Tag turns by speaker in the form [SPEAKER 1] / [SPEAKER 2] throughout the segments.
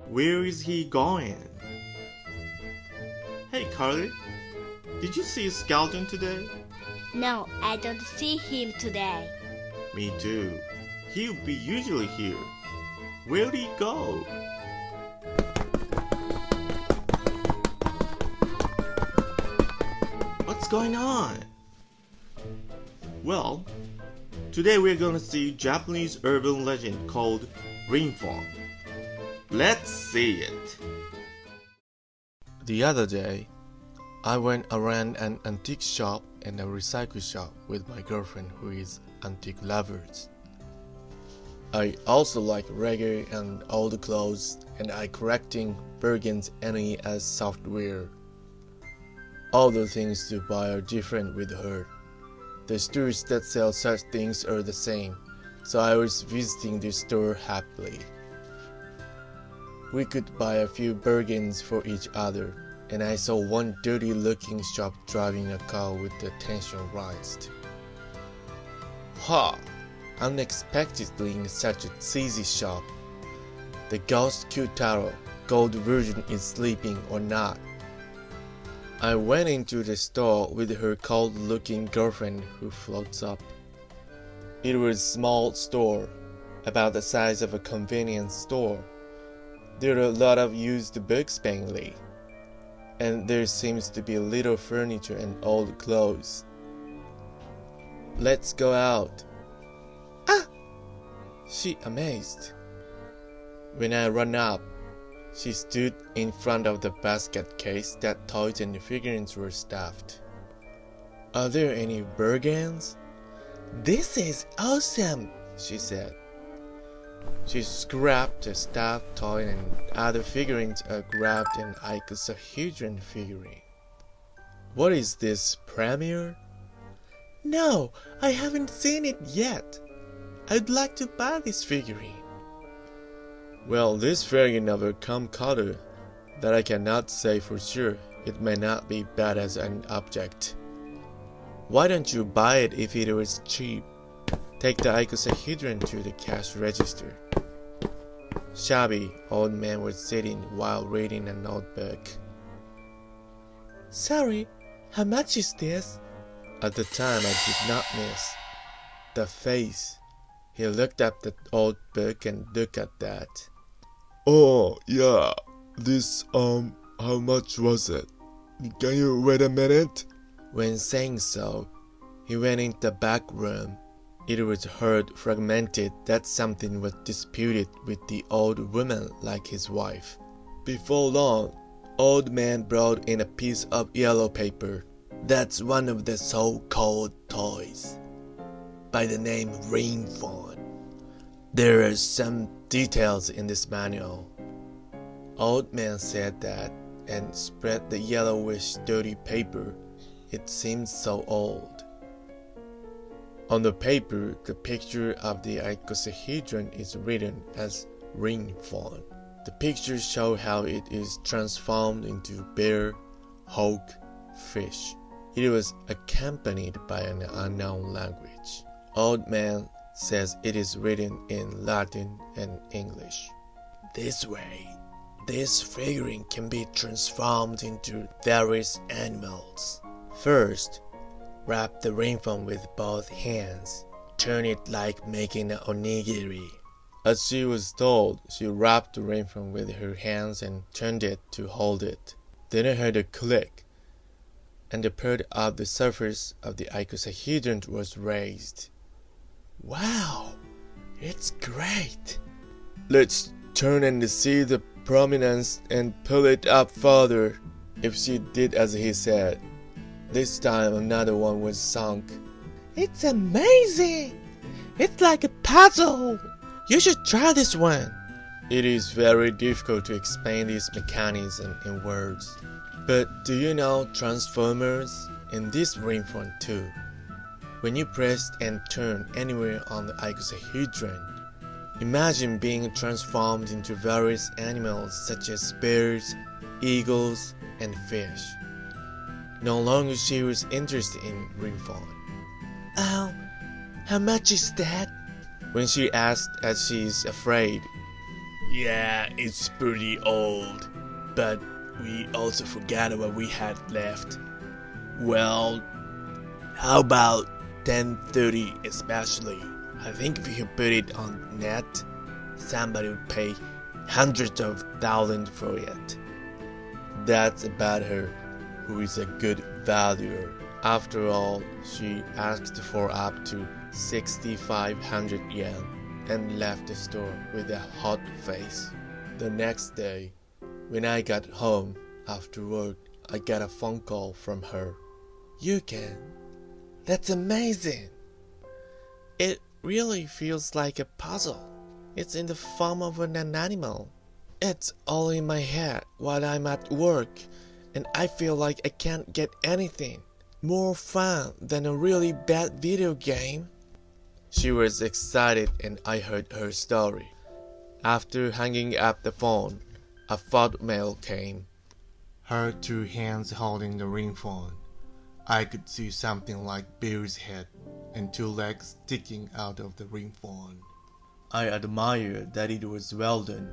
[SPEAKER 1] Where is he going? Hey Carly, did you see Skeleton today?
[SPEAKER 2] No, I don't see him today.
[SPEAKER 1] Me too. He'll be usually here. Where'd he go? What's going on? Well, today we're gonna see Japanese urban legend called Rinfone. Let's see it. The other day, I went around an antique shop and a recycle shop with my girlfriend who is antique lovers. I also like reggae and old clothes, and I collecting bargains any as software. All the things to buy are different with her. The stores that sell such things are the same, so I was visiting the store happily. We could buy a few bargains for each other, and I saw one dirty-looking shop driving a car with the tension raised. Ha! Unexpectedly in such a sleazy shop. The ghost Kyutaro gold version is sleeping or not. I went into the store with her cold-looking girlfriend who floats up. It was a small store, about the size of a convenience store. There are a lot of used books mainly, and there seems to be little furniture and old clothes. Let's go out. Ah! She amazed. When I ran up, she stood in front of the basket case that toys and figurines were stuffed. Are there any bargains? This is awesome, she said. She grabbed a stuffed toy and other figurines grabbed an icosahedron figurine. What is this, premiere? No, I haven't seen it yet. I'd like to buy this figurine. Well, this figurine of a calm color that I cannot say for sure. It may not be bad as an object. Why don't you buy it if it was cheap? Take the icosahedron to the cash register. Shabby old man was sitting while reading a notebook. Sorry, how much is this? At the time I did not miss. The face. He looked up the old book and looked at that.
[SPEAKER 3] Oh, yeah, this, how much was it? Can you wait a minute?
[SPEAKER 1] When saying so, he went into the back room. It was heard fragmented that something was disputed with the old woman like his wife. Before long, old man brought in a piece of yellow paper. That's one of the so-called toys, by the name Rinfone. There are some details in this manual. Old man said that and spread the yellowish dirty paper. It seemed so old. On the paper, the picture of the icosahedron is written as Rinfone. The pictures show how it is transformed into bear, hawk, fish. It was accompanied by an unknown language. Old man says it is written in Latin and English. This way, this figurine can be transformed into various animals. First, wrap the Rinfone with both hands. Turn it like making an onigiri. As she was told, she wrapped the Rinfone with her hands and turned it to hold it. Then I heard a click, and a part of the surface of the icosahedron was raised. Wow, it's great. Let's turn and see the prominence and pull it up further. If she did as he said. This time another one was sunk. It's amazing! It's like a puzzle! You should try this one! It is very difficult to explain these mechanisms in words. But do you know Transformers? In this Rinfone too. When you press and turn anywhere on the icosahedron, imagine being transformed into various animals such as bears, eagles, and fish. No longer she was interested in Rinfone. Oh, how much is that? When she asked as she is afraid. Yeah, it's pretty old, but we also forgot what we had left. Well, how about 10:30 especially? I think if you put it on net, somebody would pay hundreds of thousands for it. That's about her, who is a good valuer. After all, she asked for up to 6,500 yen and left the store with a hot face. The next day, when I got home after work, I got a phone call from her. You can. That's amazing. It really feels like a puzzle. It's in the form of an animal. It's all in my head while I'm at work, and I feel like I can't get anything more fun than a really bad video game. She was excited and I heard her story. After hanging up the phone, a photo mail came. Her two hands holding the Rinfone. I could see something like Bear's head and two legs sticking out of the Rinfone. I admired that it was well done.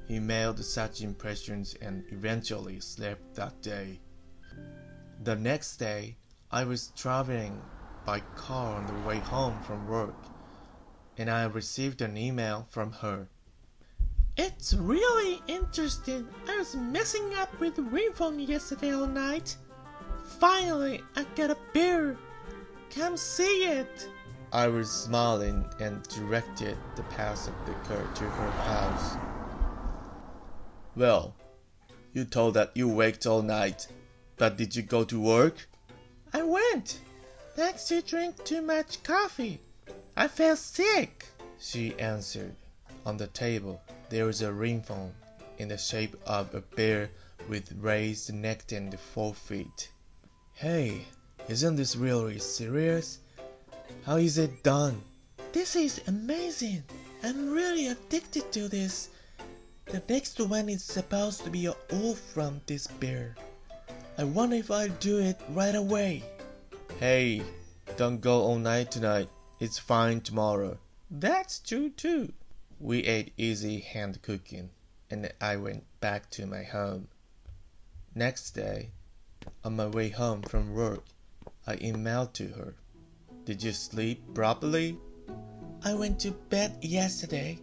[SPEAKER 1] He mailed such impressions and eventually slept that day. The next day, I was traveling by car on the way home from work, and I received an email from her. It's really interesting. I was messing up with the Rinfone yesterday all night. Finally, I got a beer. Come see it. I was smiling and directed the pass of the car to her house. Well, you told that you worked all night, but did you go to work? I went. Thanks to drink too much coffee. I felt sick, she answered. On the table, there was a Rinfone in the shape of a bear with raised neck and 4 feet. Hey, isn't this really serious? How is it done? This is amazing. I'm really addicted to this. The next one is supposed to be a wolf from this bear. I wonder if I'll do it right away. Hey, don't go all night tonight. It's fine tomorrow. That's true too. We ate easy hand cooking, and I went back to my home. Next day, on my way home from work, I emailed to her. Did you sleep properly? I went to bed yesterday.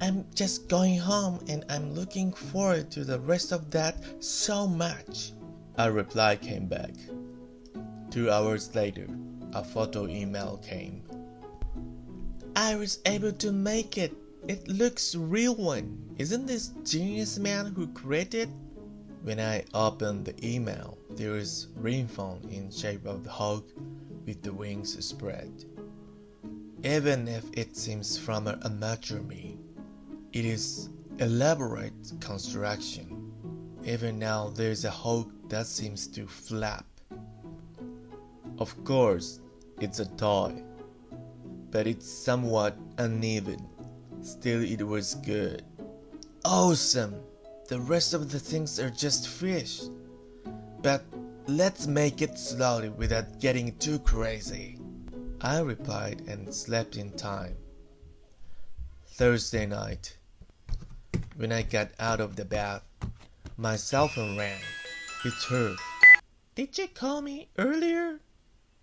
[SPEAKER 1] I'm just going home and I'm looking forward to the rest of that so much. A reply came back. 2 hours later, a photo email came. I was able to make it. It looks real one. Isn't this genius man who created? When I opened the email, there was Rinfone in shape of the hawk with the wings spread. Even if it seems from an amateur me, it is elaborate construction. Even now there's a hawk that seems to flap. Of course, it's a toy, but it's somewhat uneven. Still, it was good. Awesome! The rest of the things are just fish. But let's make it slowly without getting too crazy. I replied and slept in time. Thursday night. When I got out of the bath, my cell phone rang. It's her. Did you call me earlier?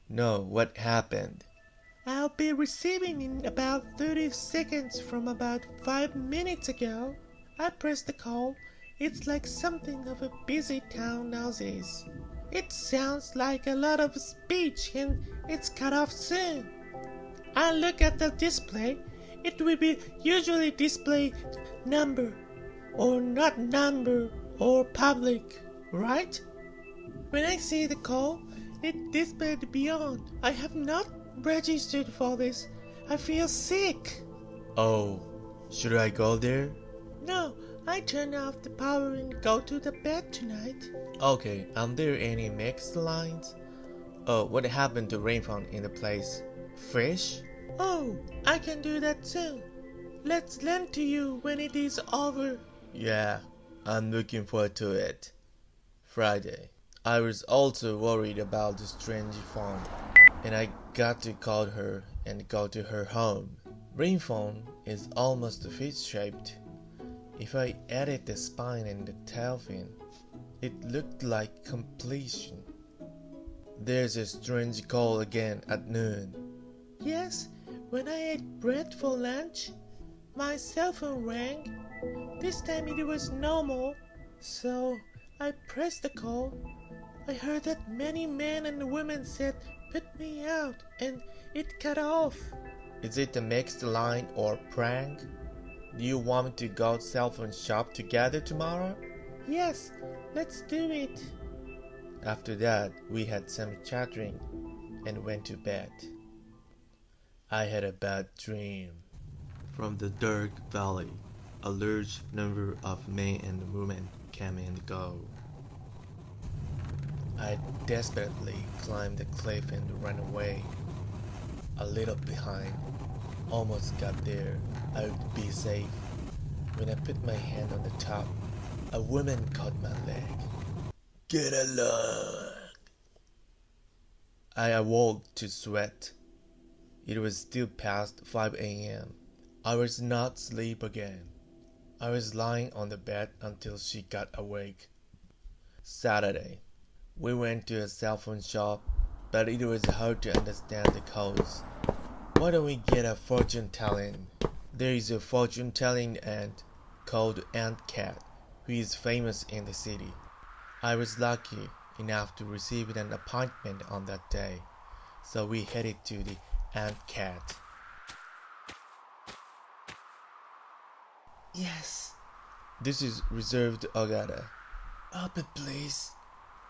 [SPEAKER 1] No, what happened? I'll be receiving in about 30 seconds from about 5 minutes ago. I pressed the call. It's like something of a busy town nowadays. It sounds like a lot of speech and it's cut off soon. I look at the display. It will be usually display number or not number or public, right? When I see the call, it displayed beyond. I have not registered for this. I feel sick. Oh, should I go there? No, I turn off the power and go to the bed tonight. Okay, are there any mixed lines? Oh, what happened to Rinfone in the place? Fish? Oh, I can do that too. Let's lend to you when it is over. Yeah, I'm looking forward to it. Friday. I was also worried about the strange phone, and I got to call her and go to her home. Rinfone is almost fish-shaped. If I added the spine and the tail fin, it looked like completion. There's a strange call again at noon. Yes, when I ate bread for lunch, my cell phone rang. This time it was normal, so I pressed the call. I heard that many men and women said, "Put me out," and it cut off. Is it a mixed line or prank? Do you want me to go cell phone shop together tomorrow? Yes, let's do it. After that, we had some chattering and went to bed. I had a bad dream. From the dark valley, a large number of men and women came and go. I desperately climbed the cliff and ran away. A little behind, almost got there. I would be safe. When I put my hand on the top, a woman caught my leg. Get along! I awoke to sweat. It was still past 5 a.m. I was not asleep again. I was lying on the bed until she got awake. Saturday. We went to a cell phone shop, but it was hard to understand the codes. Why don't we get a fortune telling? There is a fortune telling aunt called Aunt Cat, who is famous in the city. I was lucky enough to receive an appointment on that day, so we headed to the Aunt Cat. Yes. This is reserved Agata. Open, please.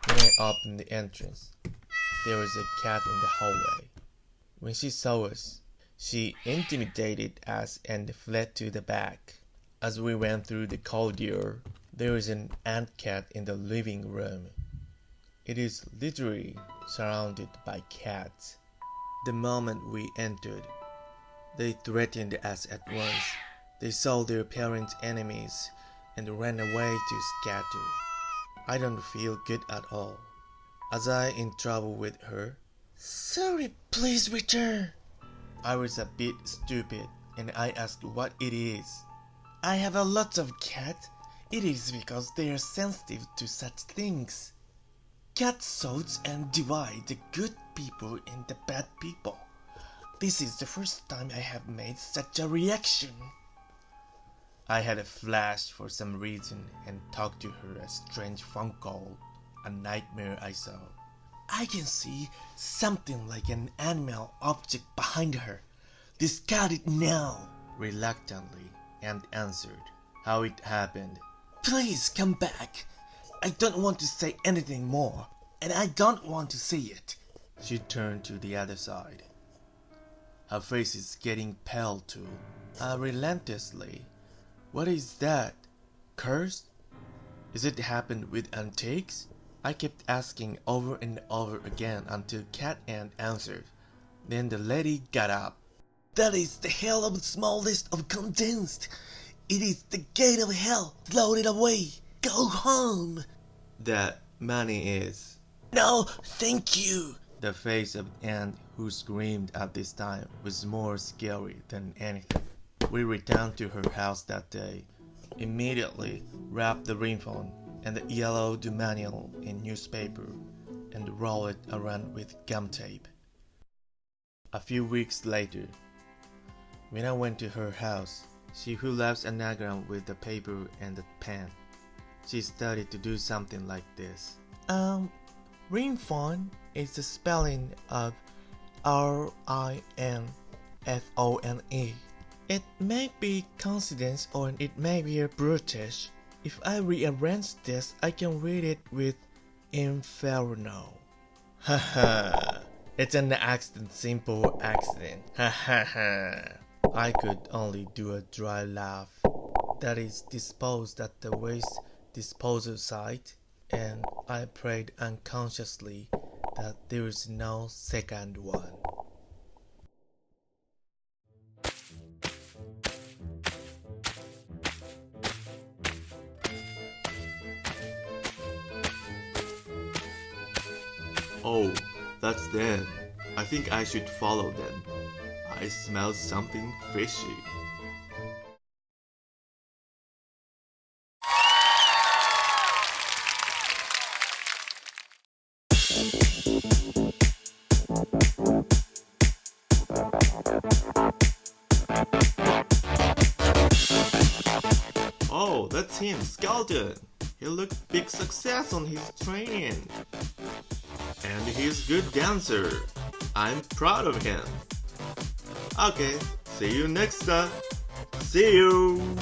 [SPEAKER 1] When I opened the entrance, there was a cat in the hallway. When she saw us, she intimidated us and fled to the back. As we went through the corridor, there was an ant cat in the living room. It is literally surrounded by cats. The moment we entered, they threatened us at once. They saw their parents' enemies and ran away to scatter. I don't feel good at all. Was I in trouble with her? Sorry, please return. I was a bit stupid and I asked what it is. I have a lot of cats. It is because they are sensitive to such things. Cats sort and divide the good people and the bad people. This is the first time I have made such a reaction. I had a flash for some reason and talked to her a strange phone call, a nightmare I saw. I can see something like an animal object behind her. Discard it now. Reluctantly, Aunt answered. How it happened. Please come back. I don't want to say anything more, and I don't want to see it. She turned to the other side. Her face is getting pale too. Relentlessly. What is that? Cursed? Is it happened with antiques? I kept asking over and over again until Cat Aunt answered. Then the lady got up. That is the hell of the smallest of condensed. It is the gate of hell. Throw it away. Go home. That money is. No, thank you. The face of the aunt who screamed at this time was more scary than anything. We returned to her house that day, immediately wrapped the rinfone and the yellow manual in newspaper and rolled it around with gum tape. A few weeks later, when I went to her house, she who loves anagram with the paper and the pen, she started to do something like this. Rinfone is the spelling of Rinfone. It may be coincidence or it may be a brutish. If I rearrange this, I can read it with Inferno. Haha. It's an accident, simple accident. Haha. I could only do a dry laugh. That is disposed at the waste disposal site, and I prayed unconsciously that there is no second one.
[SPEAKER 3] Oh, that's them. I think I should follow them. I smell something fishy.
[SPEAKER 1] Oh, that's him, Skeleton. He looked big success on his training. And he's good dancer. I'm proud of him. Okay, see you next time. See you!